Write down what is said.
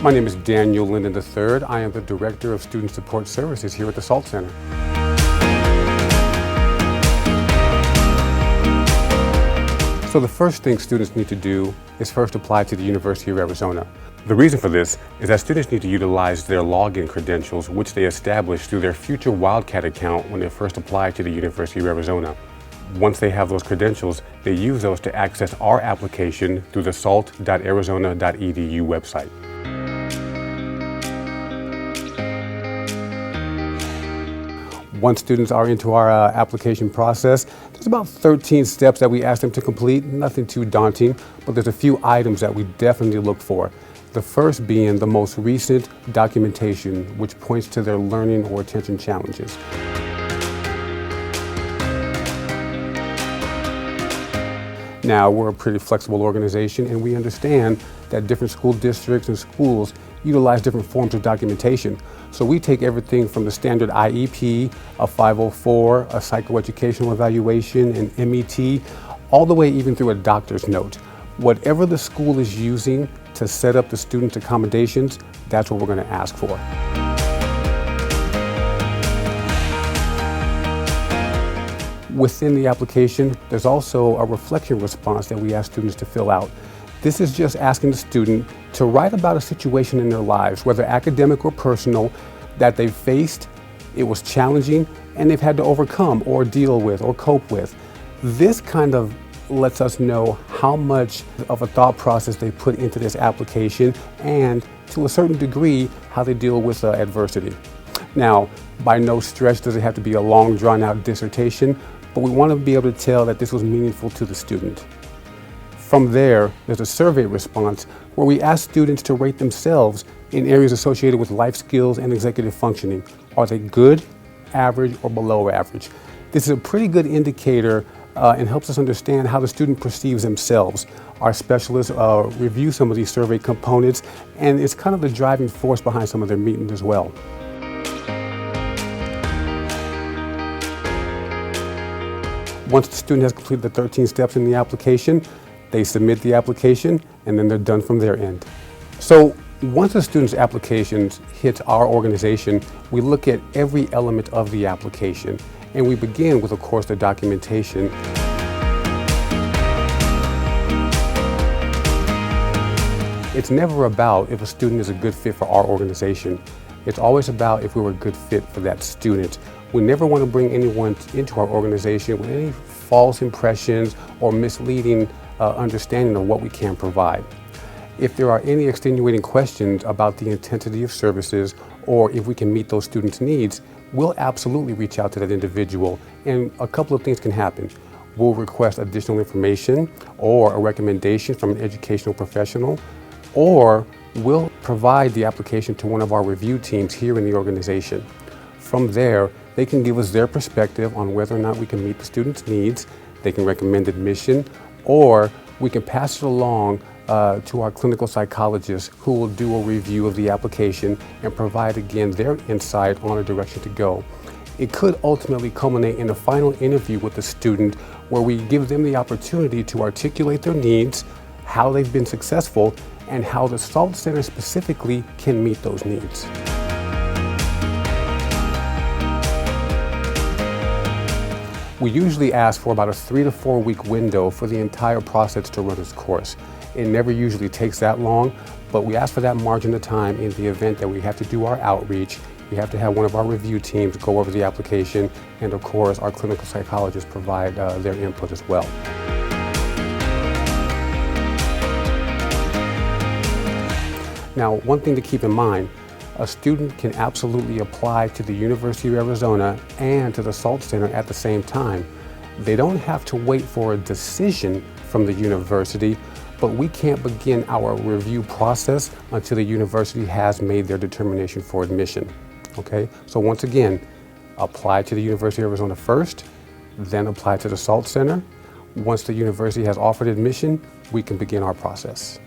My name is Daniel Linden III. I am the Director of Student Support Services here at the SALT Center. So the first thing students need to do is first apply to the University of Arizona. The reason for this is that students need to utilize their login credentials, which they establish through their future Wildcat account when they first apply to the University of Arizona. Once they have those credentials, they use those to access our application through the salt.arizona.edu website. Once students are into our application process, there's about 13 steps that we ask them to complete. Nothing too daunting, but there's a few items that we definitely look for. The first being the most recent documentation, which points to their learning or attention challenges. Now, we're a pretty flexible organization, and we understand that different school districts and schools utilize different forms of documentation. So we take everything from the standard IEP, a 504, a psychoeducational evaluation, an MET, all the way even through a doctor's note. Whatever the school is using to set up the student's accommodations, that's what we're going to ask for. Within the application, there's also a reflection response that we ask students to fill out. This is just asking the student to write about a situation in their lives, whether academic or personal, that they faced, it was challenging, and they've had to overcome or deal with or cope with. This kind of lets us know how much of a thought process they put into this application and, to a certain degree, how they deal with adversity. Now, by no stretch does it have to be a long, drawn-out dissertation, but we want to be able to tell that this was meaningful to the student. From there, there's a survey response where we ask students to rate themselves in areas associated with life skills and executive functioning. Are they good, average, or below average? This is a pretty good indicator and helps us understand how the student perceives themselves. Our specialists review some of these survey components, and it's kind of the driving force behind some of their meetings as well. Once the student has completed the 13 steps in the application, they submit the application, and then they're done from their end. So once a student's application hits our organization, we look at every element of the application, and we begin with, of course, the documentation. It's never about if a student is a good fit for our organization. It's always about if we were a good fit for that student. We never want to bring anyone into our organization with any false impressions or misleading understanding of what we can provide. If there are any extenuating questions about the intensity of services or if we can meet those students' needs, we'll absolutely reach out to that individual, and a couple of things can happen. We'll request additional information or a recommendation from an educational professional, or we'll provide the application to one of our review teams here in the organization. From there, they can give us their perspective on whether or not we can meet the student's needs. They can recommend admission, or we can pass it along to our clinical psychologists, who will do a review of the application and provide again their insight on a direction to go. It could ultimately culminate in a final interview with the student where we give them the opportunity to articulate their needs, how they've been successful, and how the SALT Center specifically can meet those needs. We usually ask for about a 3 to 4 week window for the entire process to run its course. It never usually takes that long, but we ask for that margin of time in the event that we have to do our outreach. We have to have one of our review teams go over the application, and of course our clinical psychologists provide their input as well. Now, one thing to keep in mind, a student can absolutely apply to the University of Arizona and to the SALT Center at the same time. They don't have to wait for a decision from the university, but we can't begin our review process until the university has made their determination for admission. Okay? So once again, apply to the University of Arizona first, then apply to the SALT Center. Once the university has offered admission, we can begin our process.